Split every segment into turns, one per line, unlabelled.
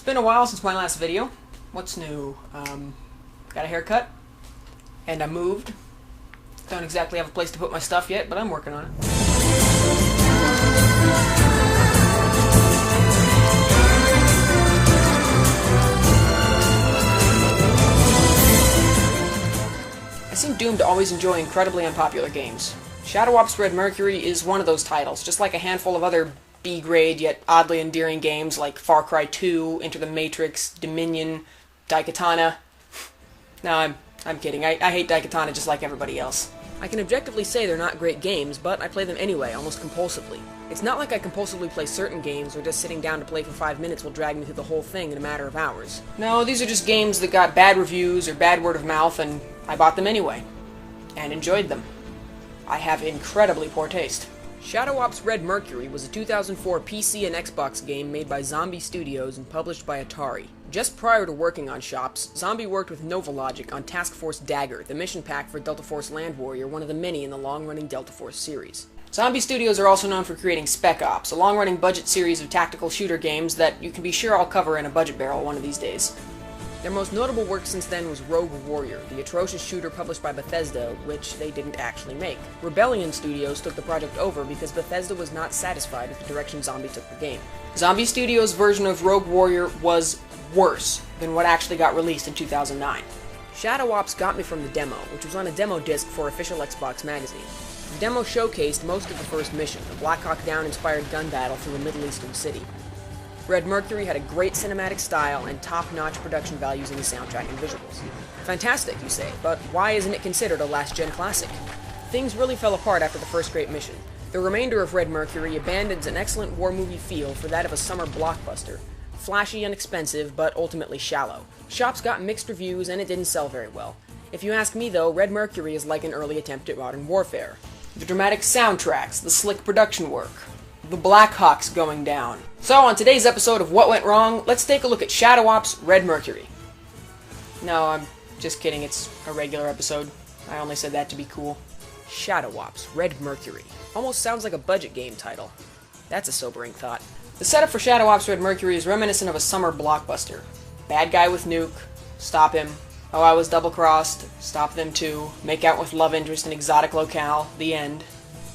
been a while since my last video. What's new? Got a haircut, and I moved. Don't exactly have a place to put my stuff yet, but I'm working on it. I seem doomed to always enjoy incredibly unpopular games. Shadow Ops Red Mercury is one of those titles, just like a handful of other B-grade yet oddly endearing games like Far Cry 2, Enter the Matrix, Dominion, Daikatana. No, I'm kidding. I hate Daikatana just like everybody else. I can objectively say they're not great games, but I play them anyway, almost compulsively. It's not like I compulsively play certain games, or just sitting down to play for 5 minutes will drag me through the whole thing in a matter of hours. No, these are just games that got bad reviews or bad word of mouth, and I bought them anyway. And enjoyed them. I have incredibly poor taste. Shadow Ops Red Mercury was a 2004 PC and Xbox game made by Zombie Studios and published by Atari. Just prior to working on Shops, Zombie worked with Nova Logic on Task Force Dagger, the mission pack for Delta Force Land Warrior, one of the many in the long-running Delta Force series. Zombie Studios are also known for creating Spec Ops, a long-running budget series of tactical shooter games that you can be sure I'll cover in a budget barrel one of these days. Their most notable work since then was Rogue Warrior, the atrocious shooter published by Bethesda, which they didn't actually make. Rebellion Studios took the project over because Bethesda was not satisfied with the direction Zombie took the game. Zombie Studios' version of Rogue Warrior was worse than what actually got released in 2009. Shadow Ops got me from the demo, which was on a demo disc for official Xbox magazine. The demo showcased most of the first mission, a Black Hawk Down-inspired gun battle through a Middle Eastern city. Red Mercury had a great cinematic style and top-notch production values in the soundtrack and visuals. Fantastic, you say, but why isn't it considered a last-gen classic? Things really fell apart after the first great mission. The remainder of Red Mercury abandons an excellent war movie feel for that of a summer blockbuster. Flashy and expensive, but ultimately shallow. Shops got mixed reviews and it didn't sell very well. If you ask me though, Red Mercury is like an early attempt at modern warfare. The dramatic soundtracks, the slick production work, the Black Hawks going down. So on today's episode of What Went Wrong, let's take a look at Shadow Ops Red Mercury. No, I'm just kidding, it's a regular episode. I only said that to be cool. Shadow Ops Red Mercury. Almost sounds like a budget game title. That's a sobering thought. The setup for Shadow Ops Red Mercury is reminiscent of a summer blockbuster. Bad guy with nuke, stop him. Oh, I was double-crossed, stop them too. Make out with love interest in exotic locale, the end.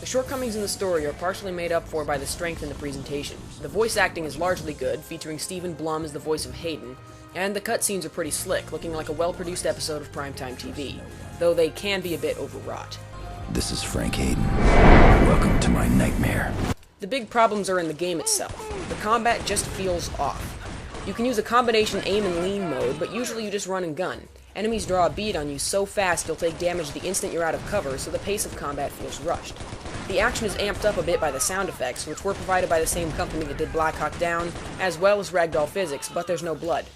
The shortcomings in the story are partially made up for by the strength in the presentation. The voice acting is largely good, featuring Stephen Blum as the voice of Hayden, and the cutscenes are pretty slick, looking like a well-produced episode of primetime TV, though they can be a bit overwrought.
This is Frank Hayden. Welcome to my nightmare.
The big problems are in the game itself. The combat just feels off. You can use a combination aim and lean mode, but usually you just run and gun. Enemies draw a bead on you so fast you'll take damage the instant you're out of cover, so the pace of combat feels rushed. The action is amped up a bit by the sound effects, which were provided by the same company that did Black Hawk Down, as well as ragdoll physics, but there's no blood.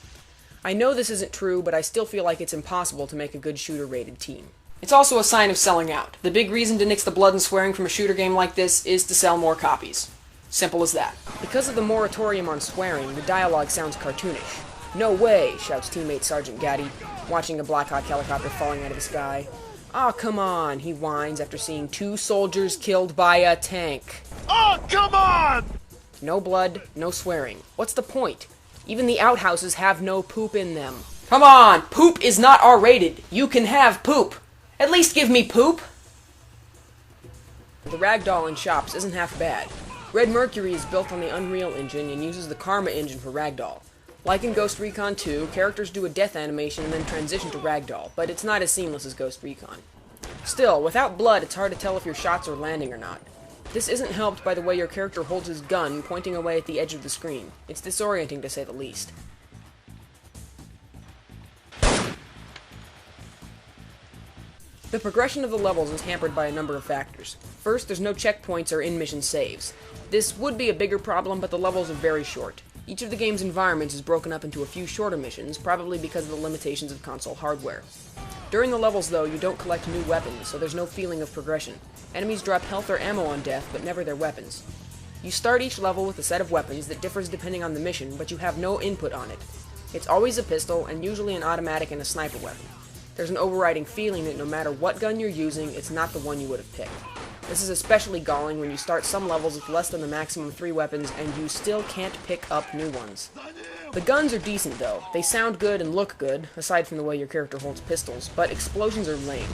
I know this isn't true, but I still feel like it's impossible to make a good shooter-rated team. It's also a sign of selling out. The big reason to nix the blood and swearing from a shooter game like this is to sell more copies. Simple as that. Because of the moratorium on swearing, the dialogue sounds cartoonish. "No way," shouts teammate Sergeant Gaddy, watching a Black Hawk helicopter falling out of the sky. "Aw, come on," he whines after seeing 2 soldiers killed by a tank.
Oh, come on!
No blood, no swearing. What's the point? Even the outhouses have no poop in them. Come on! Poop is not R-rated. You can have poop. At least give me poop! The ragdoll in Shops isn't half bad. Red Mercury is built on the Unreal Engine and uses the Karma engine for ragdoll. Like in Ghost Recon 2, characters do a death animation and then transition to ragdoll, but it's not as seamless as Ghost Recon. Still, without blood, it's hard to tell if your shots are landing or not. This isn't helped by the way your character holds his gun, pointing away at the edge of the screen. It's disorienting to say the least. The progression of the levels is hampered by a number of factors. First, there's no checkpoints or in-mission saves. This would be a bigger problem, but the levels are very short. Each of the game's environments is broken up into a few shorter missions, probably because of the limitations of console hardware. During the levels, though, you don't collect new weapons, so there's no feeling of progression. Enemies drop health or ammo on death, but never their weapons. You start each level with a set of weapons that differs depending on the mission, but you have no input on it. It's always a pistol, and usually an automatic and a sniper weapon. There's an overriding feeling that no matter what gun you're using, it's not the one you would have picked. This is especially galling when you start some levels with less than the maximum 3 weapons and you still can't pick up new ones. The guns are decent though. They sound good and look good, aside from the way your character holds pistols, but explosions are lame.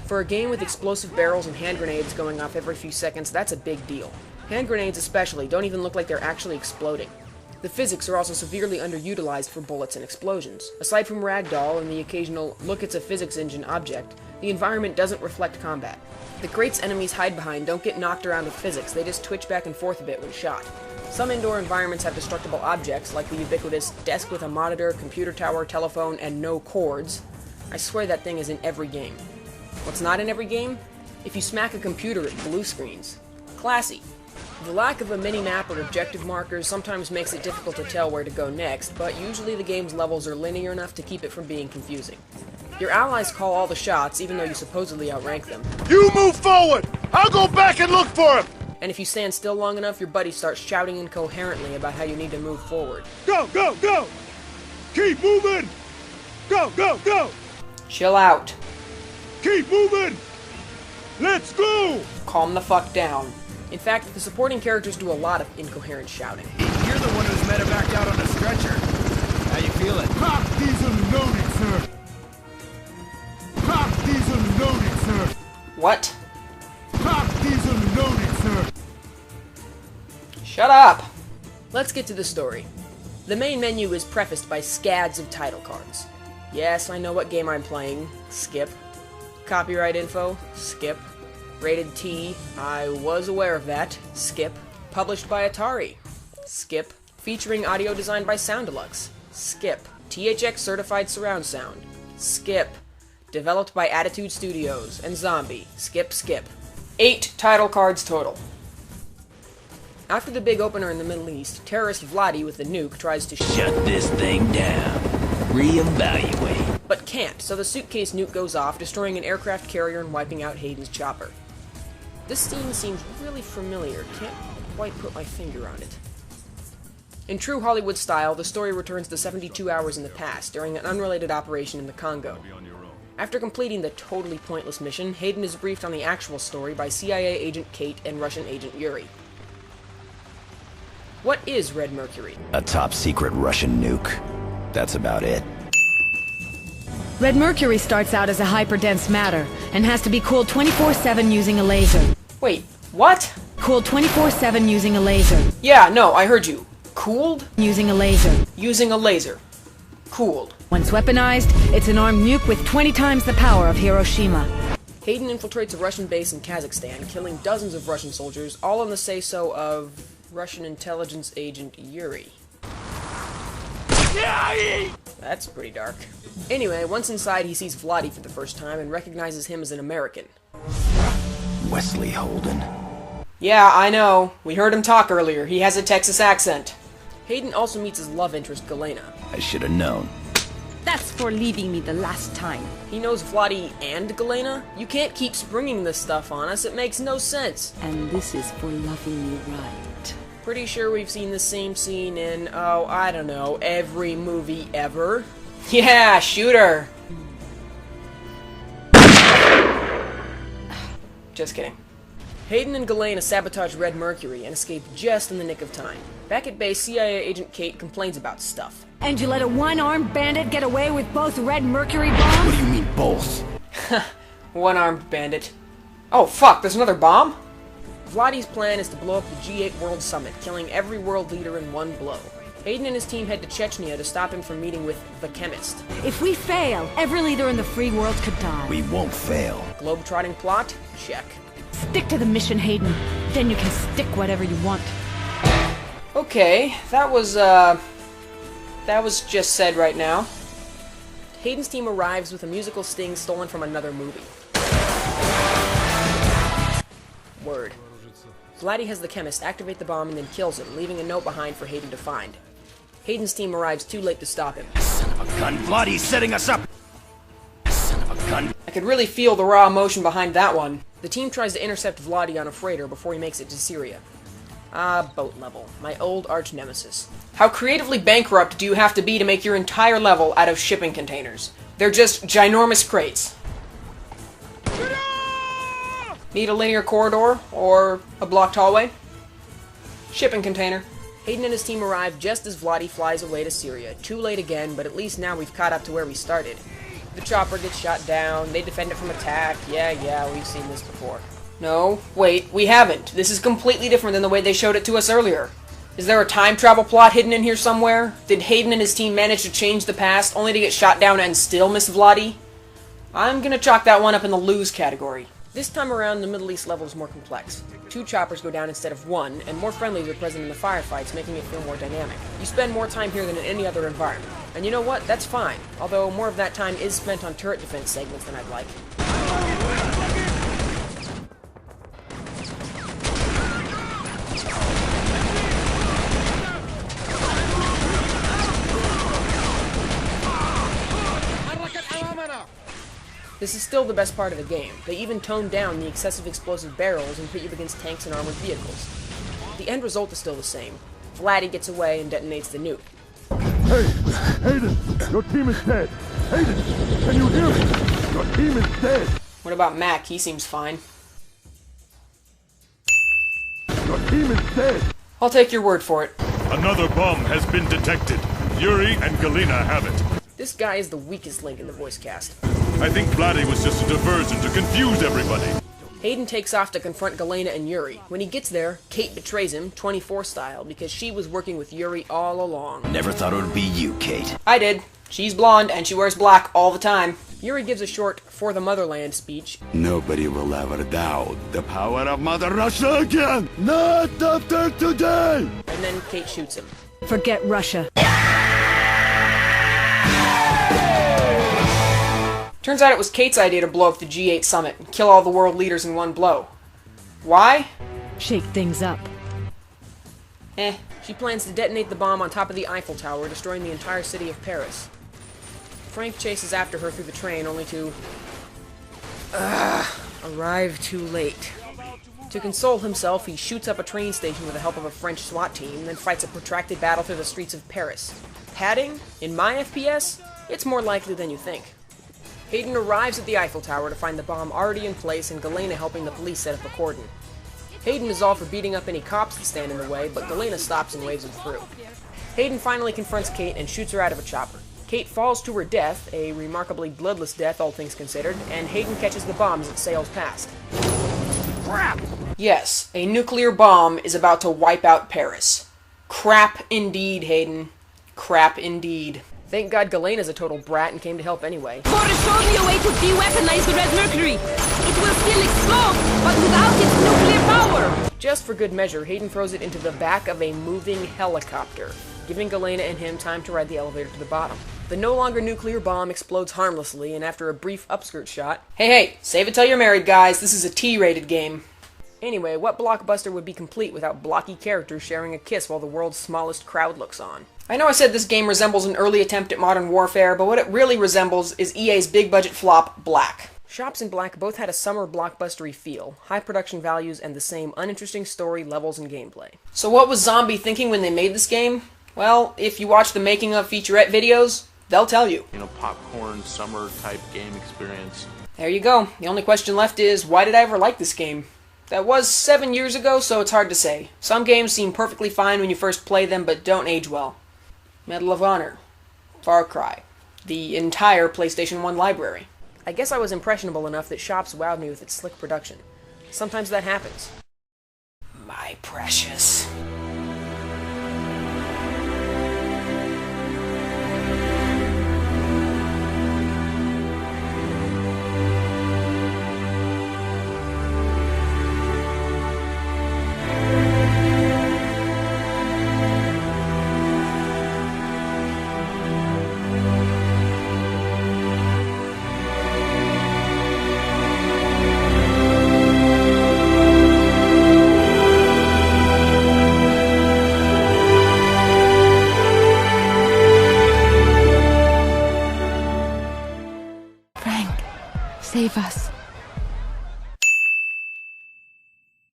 For a game with explosive barrels and hand grenades going off every few seconds, that's a big deal. Hand grenades especially don't even look like they're actually exploding. The physics are also severely underutilized for bullets and explosions. Aside from ragdoll and the occasional look it's a physics engine object, the environment doesn't reflect combat. The crates enemies hide behind don't get knocked around with physics, they just twitch back and forth a bit when shot. Some indoor environments have destructible objects, like the ubiquitous desk with a monitor, computer tower, telephone, and no cords. I swear that thing is in every game. What's not in every game? If you smack a computer, it blue screens. Classy. The lack of a mini-map or objective markers sometimes makes it difficult to tell where to go next, but usually the game's levels are linear enough to keep it from being confusing. Your allies call all the shots, even though you supposedly outrank them.
You move forward! I'll go back and look for him!
And if you stand still long enough, your buddy starts shouting incoherently about how you need to move forward.
Go, go, go! Keep moving! Go, go, go!
Chill out.
Keep moving! Let's go!
Calm the fuck down. In fact, the supporting characters do a lot of incoherent shouting.
You're the one who's met her back out on a stretcher. How you feeling?
Pop diesel loaded, sir! Pop diesel loaded, sir!
What?
Pop diesel loaded, sir!
Shut up! Let's get to the story. The main menu is prefaced by scads of title cards. Yes, I know what game I'm playing. Skip. Copyright info. Skip. Rated T. I was aware of that. Skip. Published by Atari. Skip. Featuring audio designed by Sound Deluxe. Skip. THX certified surround sound. Skip. Developed by Attitude Studios and Zombie. Skip, skip. 8 title cards total. After the big opener in the Middle East, terrorist Vladdy with the nuke tries to
Shut this thing down. Reevaluate.
but can't, so the suitcase nuke goes off, destroying an aircraft carrier and wiping out Hayden's chopper. This scene seems really familiar, can't quite put my finger on it. In true Hollywood style, the story returns to 72 hours in the past, during an unrelated operation in the Congo. After completing the totally pointless mission, Hayden is briefed on the actual story by CIA agent Kate and Russian agent Yuri. What is Red Mercury?
A top-secret Russian nuke. That's about it.
Red Mercury starts out as a hyperdense matter, and has to be cooled 24/7 using a laser.
Wait, what?
Cooled 24/7 using a laser.
Yeah, no, I heard you. Cooled?
Using a laser.
Using a laser. Cooled.
Once weaponized, it's an armed nuke with 20 times the power of Hiroshima.
Hayden infiltrates a Russian base in Kazakhstan, killing dozens of Russian soldiers, all on the say-so of Russian intelligence agent Yuri. That's pretty dark. Anyway, once inside, he sees Vladdy for the first time and recognizes him as an American.
Wesley Holden.
Yeah, I know. We heard him talk earlier. He has a Texas accent. Hayden also meets his love interest, Galena.
I should have known.
That's for leaving me the last time.
He knows Vladdy and Galena? You can't keep springing this stuff on us. It makes no sense.
And this is for loving me right.
Pretty sure we've seen the same scene in, oh, I don't know, every movie ever. Yeah, shoot her! Just kidding. Hayden and Galena sabotage Red Mercury and escape just in the nick of time. Back at base, CIA agent Kate complains about stuff.
And you let a one-armed bandit get away with both Red Mercury bombs?
What do you mean, both?
One-armed bandit. Oh, fuck, there's another bomb? Vladdy's plan is to blow up the G8 World Summit, killing every world leader in one blow. Hayden and his team head to Chechnya to stop him from meeting with the Chemist.
If we fail, every leader in the free world could die.
We won't fail.
Globetrotting plot? Check.
Stick to the mission, Hayden. Then you can stick whatever you want.
Okay, that was just said right now. Hayden's team arrives with a musical sting stolen from another movie. Word. Vladdy has the Chemist activate the bomb and then kills him, leaving a note behind for Hayden to find. Hayden's team arrives too late to stop him.
Son of a gun, Vladdy's setting us up! Son of a gun.
I could really feel the raw emotion behind that one. The team tries to intercept Vladdy on a freighter before he makes it to Syria. Ah, boat level. My old arch-nemesis. How creatively bankrupt do you have to be to make your entire level out of shipping containers? They're just ginormous crates. Need a linear corridor or a blocked hallway? Shipping container. Hayden and his team arrive just as Vladi flies away to Syria. Too late again, but at least now we've caught up to where we started. The chopper gets shot down, they defend it from attack. Yeah, we've seen this before. No, wait, we haven't. This is completely different than the way they showed it to us earlier. Is there a time travel plot hidden in here somewhere? Did Hayden and his team manage to change the past only to get shot down and still miss Vladi? I'm gonna chalk that one up in the lose category. This time around, the Middle East level is more complex. 2 choppers go down instead of 1, and more friendlies are present in the firefights, making it feel more dynamic. You spend more time here than in any other environment. And you know what? That's fine. Although more of that time is spent on turret defense segments than I'd like. This is still the best part of the game. They even toned down the excessive explosive barrels and put you against tanks and armored vehicles. The end result is still the same. Vladi gets away and detonates the nuke.
Hey, Hayden, your team is dead. Hayden, can you hear me? Your team is dead.
What about Mac? He seems fine.
Your team is dead.
I'll take your word for it.
Another bomb has been detected. Yuri and Galina have it.
This guy is the weakest link in the voice cast.
I think Vladi was just a diversion to confuse everybody.
Hayden takes off to confront Galena and Yuri. When he gets there, Kate betrays him, 24 style, because she was working with Yuri all along.
Never thought it would be you, Kate.
I did. She's blonde, and she wears black all the time. Yuri gives a short, for the motherland speech.
Nobody will ever doubt the power of Mother Russia again! Not after today!
And then Kate shoots him.
Forget Russia.
Turns out it was Kate's idea to blow up the G8 summit and kill all the world leaders in one blow. Why?
Shake things up.
She plans to detonate the bomb on top of the Eiffel Tower, destroying the entire city of Paris. Frank chases after her through the train, only to... arrive too late. To console himself, he shoots up a train station with the help of a French SWAT team, then fights a protracted battle through the streets of Paris. Padding? In my FPS? It's more likely than you think. Hayden arrives at the Eiffel Tower to find the bomb already in place and Galena helping the police set up a cordon. Hayden is all for beating up any cops that stand in the way, but Galena stops and waves him through. Hayden finally confronts Kate and shoots her out of a chopper. Kate falls to her death, a remarkably bloodless death all things considered, and Hayden catches the bomb as it sails past. Crap! Yes, a nuclear bomb is about to wipe out Paris. Crap indeed, Hayden. Crap indeed. Thank God Galena's a total brat and came to help anyway.
Boris showed me a way to de-weaponize the Red Mercury. It will still explode, but without its nuclear power.
Just for good measure, Hayden throws it into the back of a moving helicopter, giving Galena and him time to ride the elevator to the bottom. The no longer nuclear bomb explodes harmlessly, and after a brief upskirt shot... Hey, save it till you're married, guys. This is a T-rated game. Anyway, what blockbuster would be complete without blocky characters sharing a kiss while the world's smallest crowd looks on? I know I said this game resembles an early attempt at modern warfare, but what it really resembles is EA's big-budget flop, Black. Shops and Black both had a summer blockbustery feel, high production values, and the same uninteresting story, levels, and gameplay. So what was Zombie thinking when they made this game? Well, if you watch the making of featurette videos, they'll tell you.
You know, popcorn, summer-type game experience.
There you go. The only question left is, why did I ever like this game? That was 7 years ago, so it's hard to say. Some games seem perfectly fine when you first play them, but don't age well. Medal of Honor, Far Cry, the entire PlayStation 1 library. I guess I was impressionable enough that Shops wowed me with its slick production. Sometimes that happens. My precious.
Save us.